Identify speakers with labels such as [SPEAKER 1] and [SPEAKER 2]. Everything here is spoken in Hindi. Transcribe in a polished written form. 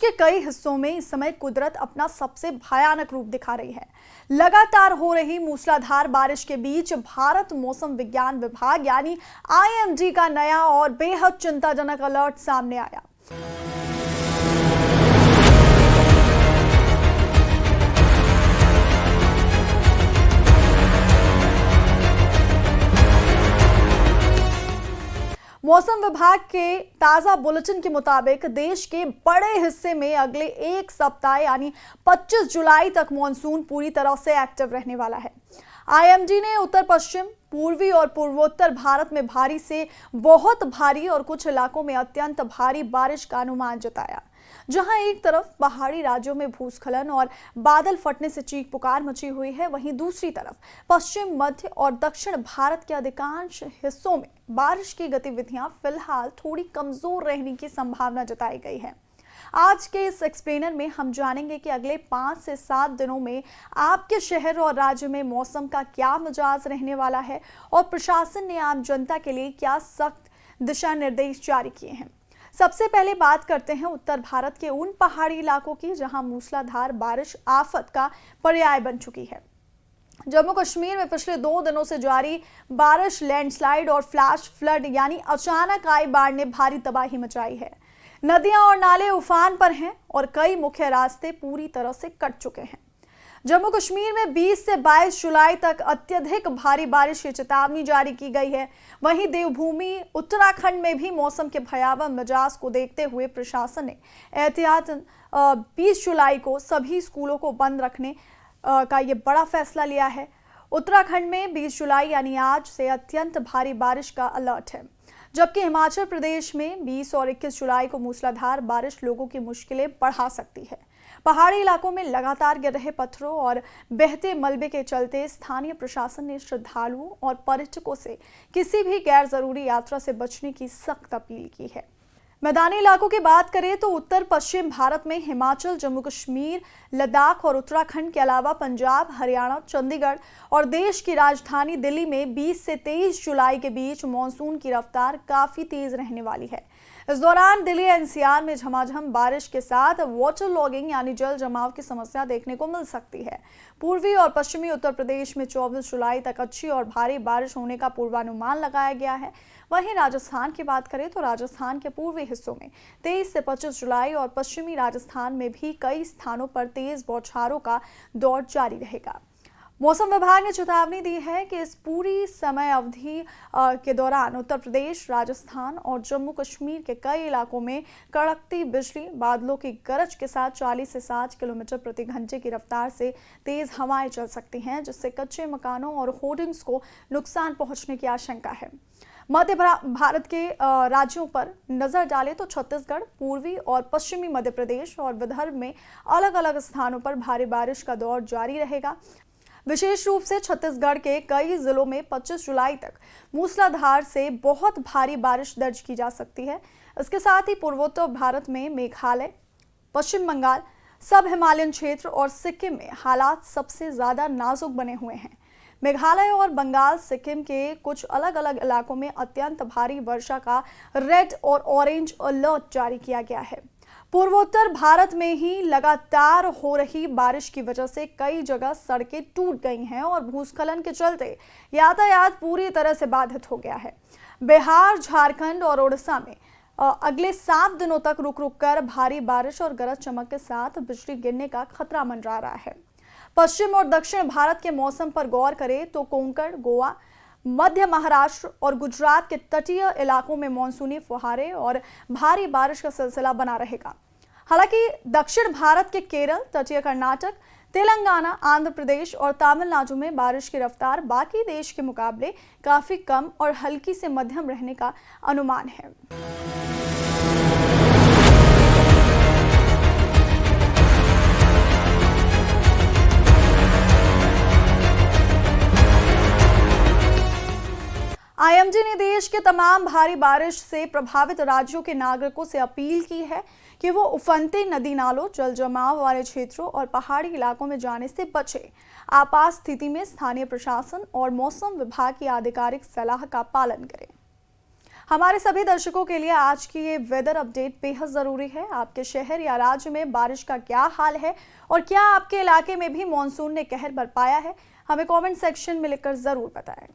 [SPEAKER 1] के कई हिस्सों में इस समय कुदरत अपना सबसे भयानक रूप दिखा रही है। लगातार हो रही मूसलाधार बारिश के बीच भारत मौसम विज्ञान विभाग यानी आईएमडी का नया और बेहद चिंताजनक अलर्ट सामने आया। मौसम विभाग के ताजा बुलेटिन के मुताबिक देश के बड़े हिस्से में अगले एक सप्ताह यानी 25 जुलाई तक मॉनसून पूरी तरह से एक्टिव रहने वाला है। आईएमडी ने उत्तर पश्चिम, पूर्वी और पूर्वोत्तर भारत में भारी से बहुत भारी और कुछ इलाकों में अत्यंत भारी बारिश का अनुमान जताया। जहां एक तरफ पहाड़ी राज्यों में भूस्खलन और बादल फटने से चीख पुकार मची हुई है, वहीं दूसरी तरफ पश्चिम, मध्य और दक्षिण भारत के अधिकांश हिस्सों में बारिश की गतिविधियां फिलहाल थोड़ी कमजोर रहने की संभावना जताई गई है। आज के इस एक्सप्लेनर में हम जानेंगे कि अगले 5 से 7 दिनों में आपके शहर और राज्य में मौसम का क्या मिजाज रहने वाला है और प्रशासन ने आम जनता के लिए क्या सख्त दिशा निर्देश जारी किए हैं। सबसे पहले बात करते हैं उत्तर भारत के उन पहाड़ी इलाकों की जहां मूसलाधार बारिश आफत का पर्याय बन चुकी है। जम्मू कश्मीर में पिछले 2 दिनों से जारी बारिश, लैंडस्लाइड और फ्लैश फ्लड यानी अचानक आई बाढ़ ने भारी तबाही मचाई है। नदियां और नाले उफान पर हैं और कई मुख्य रास्ते पूरी तरह से कट चुके हैं। जम्मू कश्मीर में 20 से 22 जुलाई तक अत्यधिक भारी बारिश की चेतावनी जारी की गई है। वहीं देवभूमि उत्तराखंड में भी मौसम के भयावह मिजाज को देखते हुए प्रशासन ने एहतियातन 20 जुलाई को सभी स्कूलों को बंद रखने का ये बड़ा फैसला लिया है। उत्तराखंड में 20 जुलाई यानी आज से अत्यंत भारी बारिश का अलर्ट है, जबकि हिमाचल प्रदेश में 20 और 21 जुलाई को मूसलाधार बारिश लोगों की मुश्किलें बढ़ा सकती है। पहाड़ी इलाकों में लगातार गिर रहे पत्थरों और बहते मलबे के चलते स्थानीय प्रशासन ने श्रद्धालुओं और पर्यटकों से किसी भी गैर जरूरी यात्रा से बचने की सख्त अपील की है। मैदानी इलाकों की बात करें तो उत्तर पश्चिम भारत में हिमाचल, जम्मू कश्मीर, लद्दाख और उत्तराखंड के अलावा पंजाब, हरियाणा, चंडीगढ़ और देश की राजधानी दिल्ली में 20 से 23 जुलाई के बीच मानसून की रफ्तार काफी तेज रहने वाली है। इस दौरान दिल्ली एनसीआर में झमाझम बारिश के साथ वाटर लॉगिंग यानी जल जमाव की समस्या देखने को मिल सकती है। पूर्वी और पश्चिमी उत्तर प्रदेश में 24 जुलाई तक अच्छी और भारी बारिश होने का पूर्वानुमान लगाया गया है। वहीं राजस्थान की बात करें तो राजस्थान के पूर्वी हिस्सों में 23 से 25 जुलाई और पश्चिमी राजस्थान में भी कई स्थानों पर तेज बौछारों का दौर जारी रहेगा। मौसम विभाग ने चेतावनी दी है कि इस पूरी समय अवधि के दौरान उत्तर प्रदेश, राजस्थान और जम्मू कश्मीर के कई इलाकों में कड़कती बिजली, बादलों की गरज के साथ 40 से 60 किलोमीटर प्रति घंटे की रफ्तार से तेज हवाएं चल सकती हैं, जिससे कच्चे मकानों और होर्डिंग्स को नुकसान पहुंचने की आशंका है। मध्य भारत के राज्यों पर नजर डालें तो छत्तीसगढ़, पूर्वी और पश्चिमी मध्य प्रदेश और विदर्भ में अलग अलग स्थानों पर भारी बारिश का दौर जारी रहेगा। विशेष रूप से छत्तीसगढ़ के कई जिलों में 25 जुलाई तक मूसलाधार से बहुत भारी बारिश दर्ज की जा सकती है। इसके साथ ही पूर्वोत्तर भारत में मेघालय, पश्चिम बंगाल, सब हिमालयन क्षेत्र और सिक्किम में हालात सबसे ज्यादा नाजुक बने हुए हैं। मेघालय और बंगाल, सिक्किम के कुछ अलग अलग इलाकों में अत्यंत भारी वर्षा का रेड और ऑरेंज अलर्ट जारी किया गया है। पूर्वोत्तर भारत में ही लगातार हो रही बारिश की वजह से कई जगह सड़कें टूट गई हैं और भूस्खलन के चलते यातायात पूरी तरह से बाधित हो गया है। बिहार, झारखंड और ओडिशा में अगले 7 दिनों तक रुक रुक कर भारी बारिश और गरज चमक के साथ बिजली गिरने का खतरा मंडरा रहा है। पश्चिम और दक्षिण भारत के मौसम पर गौर करें तो कोंकण, गोवा, मध्य महाराष्ट्र और गुजरात के तटीय इलाकों में मानसूनी फुहारे और भारी बारिश का सिलसिला बना रहेगा। हालांकि दक्षिण भारत के केरल, तटीय कर्नाटक, तेलंगाना, आंध्र प्रदेश और तमिलनाडु में बारिश की रफ्तार बाकी देश के मुकाबले काफी कम और हल्की से मध्यम रहने का अनुमान है। आईएमडी ने देश के तमाम भारी बारिश से प्रभावित राज्यों के नागरिकों से अपील की है कि वो उफनते नदी नालों, जल जमाव वाले क्षेत्रों और पहाड़ी इलाकों में जाने से बचे। आपात स्थिति में स्थानीय प्रशासन और मौसम विभाग की आधिकारिक सलाह का पालन करें। हमारे सभी दर्शकों के लिए आज की ये वेदर अपडेट बेहद ज़रूरी है। आपके शहर या राज्य में बारिश का क्या हाल है और क्या आपके इलाके में भी मॉनसून ने कहर बरपाया है, हमें कमेंट सेक्शन में लिखकर ज़रूर बताएं।